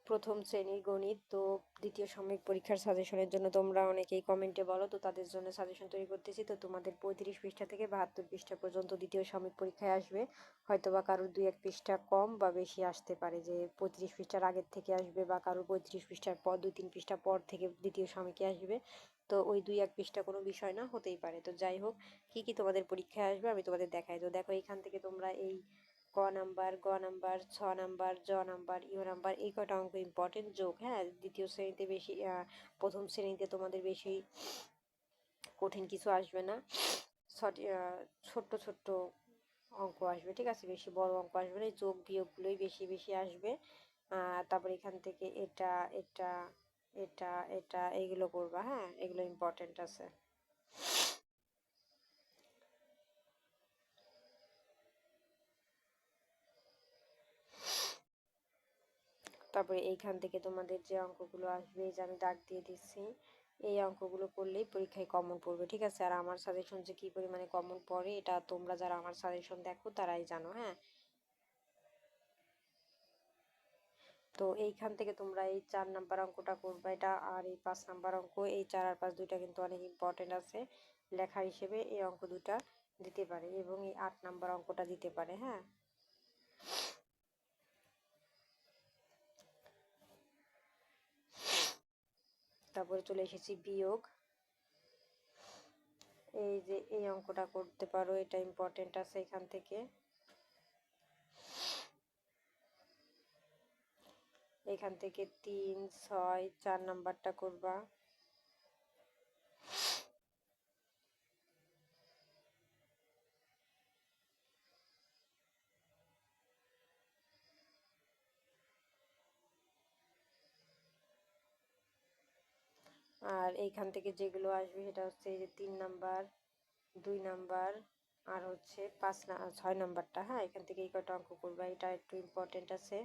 প্রথম শ্রেণীর গণিত। তো দ্বিতীয় সাময়িক পরীক্ষার সাজেশনের জন্য তোমরা অনেকেই কমেন্টে বলো, তো তাদের জন্য সাজেশন তৈরি করতেছি। তো তোমাদের 35 পৃষ্ঠা থেকে 72 পৃষ্ঠা পর্যন্ত দ্বিতীয় সাময়িক পরীক্ষায় আসবে। হয়তো বা কারোর 2-1 পৃষ্ঠা কম বা বেশি আসতে পারে, যে 35 পৃষ্ঠার আগের থেকে আসবে, বা কারোর 35 পৃষ্ঠার পর 2-3 পৃষ্ঠা পর থেকে দ্বিতীয় সাময়িকে আসবে। তো ওই 2-1 পৃষ্ঠা কোনো বিষয় না, হতেই পারে। তো যাই হোক, কি কি তোমাদের পরীক্ষায় আসবে আমি তোমাদের দেখাই। তো দেখো, এখান থেকে তোমরা এই ক নাম্বার, গ নাম্বার, ছ নাম্বার, জ নাম্বার, ইউ নাম্বার, এই কয়টা অঙ্ক ইম্পর্টেন্ট যোগ। হ্যাঁ, দ্বিতীয় শ্রেণীতে বেশি, প্রথম শ্রেণীতে তোমাদের বেশি কঠিন কিছু আসবে না। ছোট্ট ছোট্ট অঙ্ক আসবে, ঠিক আছে? বেশি বড় অঙ্ক আসবে না, এই যোগ বিয়োগগুলোই বেশি বেশি আসবে। তারপর এখান থেকে এটা এটা এটা এটা এইগুলো করবা। হ্যাঁ, এগুলো ইম্পর্টেন্ট আছে। তারপরে এইখান থেকে তোমাদের যে অঙ্কগুলো আসবে, এই যে আমি দাগ দিয়ে দিচ্ছি, এই অঙ্কগুলো করলেই পরীক্ষায় কমন পড়বে, ঠিক আছে? আর আমার সাজেশন যে কি পরিমাণে কমন পড়ে, এটা তোমরা যারা আমার সাজেশন দেখো তারাই জানো। হ্যাঁ, তো এইখান থেকে তোমরা এই 4 নাম্বার অঙ্কটা করবা, এটা। আর এই 5 নাম্বার অঙ্ক, এই 4 আর 5 দুইটা কিন্তু অনেক ইম্পর্টেন্ট আছে, লেখা হিসেবে এই অঙ্ক দুটা দিতে পারে, এবং এই 8 নাম্বার অঙ্কটা দিতে পারে। হ্যাঁ, তারপরে চলে এসেছি বিয়োগ। এই যে এই অঙ্কটা করতে পারো, এটা ইম্পর্টেন্ট আছে এখান থেকে। এখান থেকে 3, 6, 4 নাম্বারটা করবা। আর এইখান থেকে যেগুলো আসবে সেটা হচ্ছে এই যে 3 নাম্বার, 2 নাম্বার, আর হচ্ছে 6 নাম্বারটা। হ্যাঁ, এখান থেকে এই কটা অঙ্ক করবা, এটা একটু ইম্পর্টেন্ট আছে।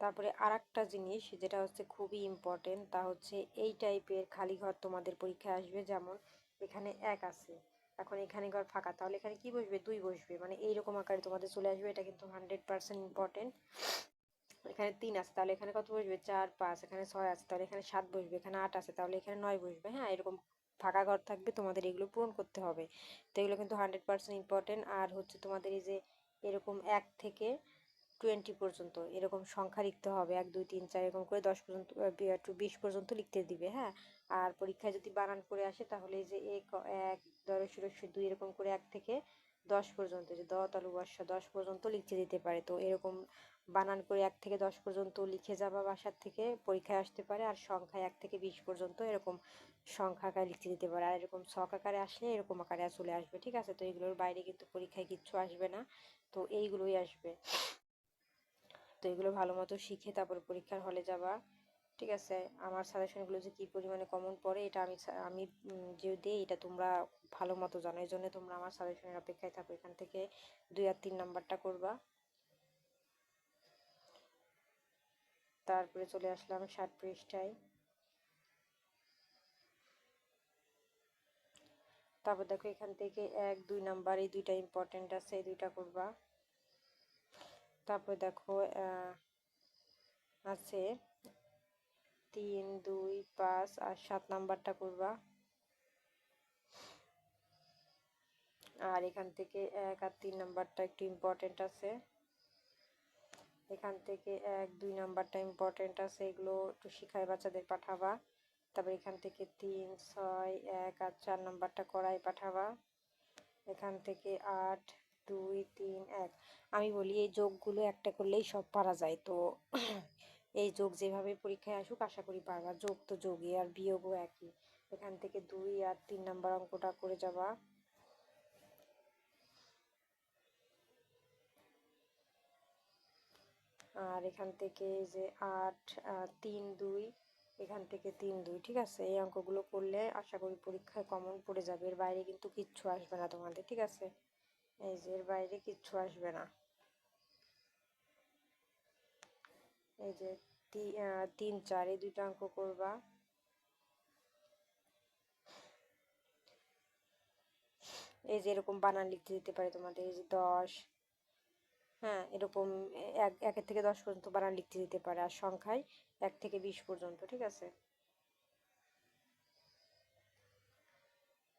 তারপরে আরেকটা জিনিস যেটা হচ্ছে খুবই ইম্পর্টেন্ট, তা হচ্ছে এই টাইপের খালি ঘর তোমাদের পরীক্ষায় আসবে। যেমন এখানে 1 আছে, এখন এখানে ঘর ফাঁকা, তাহলে এখানে কি বসবে? 2 বসবে, মানে এইরকম আকারে তোমাদের চলে আসবে। এটা কিন্তু 100% ইম্পর্টেন্ট। এখানে 3 আছে, তাহলে এখানে কত বসবে? 4, 5। এখানে 6 আছে, তাহলে এখানে 7 বসবে। এখানে 8 আছে, তাহলে এখানে 9 বসবে। হ্যাঁ, এরকম ফাঁকা ঘর থাকবে, তোমাদের এগুলো পূরণ করতে হবে। তো এগুলো কিন্তু 100% ইম্পর্টেন্ট। আর হচ্ছে তোমাদের এই যে এরকম 1 থেকে 20 পর্যন্ত এরকম সংখ্যা লিখতে হবে, 1, 2, 3, 4 এরকম করে 10 পর্যন্ত, 20 পর্যন্ত লিখতে দিবে। হ্যাঁ, আর পরীক্ষায় যদি বানান করে আসে, তাহলে এই যে 1, 2 এরকম করে 1 থেকে 10 পর্যন্ত, যে দ তালু বর্ষা 10 পর্যন্ত লিখতে দিতে পারে। তো এরকম বানান করে 1 থেকে 10 পর্যন্ত লিখে যাবা বাসার থেকে, পরীক্ষায় আসতে পারে। আর সংখ্যায় 1 থেকে 20 পর্যন্ত এরকম সংখ্যা আকারে লিখতে দিতে পারে। আর এরকম ছক আকারে আসলে এরকম আকারে চলে আসবে, ঠিক আছে? তো এগুলোর বাইরে কিন্তু পরীক্ষায় কিচ্ছু আসবে না, তো এইগুলোই আসবে। তো এগুলো ভালো মতো শিখে তারপর পরীক্ষার হলে যাবা, ঠিক আছে? আমার সাজেশনগুলো যে কি পরিমাণে কমন পড়ে, এটা আমি যে দিই, এটা তোমরা ভালো মতো জানো, এই জন্য তোমরা আমার সাজেশনের অপেক্ষায় থাকো। এখান থেকে 2 আর 3 নাম্বারটা করবা। তারপরে চলে আসলাম 60 পৃষ্ঠায়। তারপর দেখো, এখান থেকে 1, 2 নাম্বার, এই দুইটা ইম্পর্টেন্ট আছে, এই দুইটা করবা। তারপর দেখো আছে 3, 2, 5 আর 7 নাম্বারটা করবা। আর এখান থেকে 1 আর 3 নাম্বারটা একটু ইম্পর্টেন্ট আছে। এখান থেকে 1, 2 নাম্বারটা ইম্পর্টেন্ট আছে, এগুলো একটু শিখায় বাচ্চাদের পাঠাবা। তারপর এখান থেকে 3, 6, 1 আর 4 নাম্বারটা করাই পাঠাবা। এখান থেকে 8, 2, 3, 1। আমি বলি, এই যোগগুলো একটা করলেই সব পারা যায়। তো এই যোগ যেভাবে পরীক্ষায় আসুক, আশা করি পারবা। যোগ তো যোগই, আর বিয়োগও একই। এখান থেকে 2 আর 3 নাম্বার অঙ্কটা করে যাবা। আর এখান থেকে যে 8, 3, 2, এখান থেকে 3, 2, ঠিক আছে? এই অঙ্কগুলো করলে আশা করি পরীক্ষায় কমন পড়ে যাবে। এর বাইরে কিন্তু কিচ্ছু আসবে না তোমাদের, ঠিক আছে? এই যে এর বাইরে কিচ্ছু আসবে না। এই যে 3, 4 এই দুইটা অঙ্ক করবা। এই যে এরকম বানান লিখতে দিতে পারে তোমাদের, এই যে 10, হ্যাঁ এরকম একের থেকে 10 পর্যন্ত বানান লিখতে দিতে পারে, আর সংখ্যায় 1 থেকে 20 পর্যন্ত, ঠিক আছে।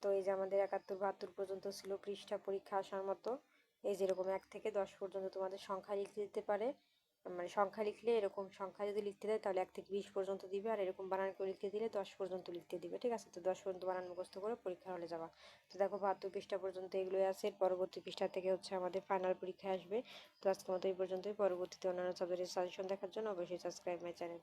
তো এই যে আমাদের 71 72 পর্যন্ত ছিল পৃষ্ঠা পরীক্ষা আসার মতো। এই যেরকম 1 থেকে 10 পর্যন্ত তোমাদের সংখ্যা লিখতে দিতে পারে, মানে সংখ্যা লিখলে এরকম সংখ্যা যদি লিখতে দেয় তাহলে 1 থেকে 20 পর্যন্ত দিবে, আর এরকম বানান করে লিখতে দিলে 10 পর্যন্ত লিখতে দিবে, ঠিক আছে। তো 10 পর্যন্ত বানান মুখস্থ করে পরীক্ষা হলে যাবা। তো দেখো 72 পৃষ্ঠা পর্যন্ত এগুলোই আছে, পরবর্তী পৃষ্ঠা থেকে হচ্ছে আমাদের ফাইনাল পরীক্ষা আসবে। তো আজকের মতো এই পর্যন্তই। পরবর্তীতে অন্যান্য সাবজেক্টের সাজেশন দেখার জন্য অবশ্যই সাবস্ক্রাইব মাই চ্যানেল।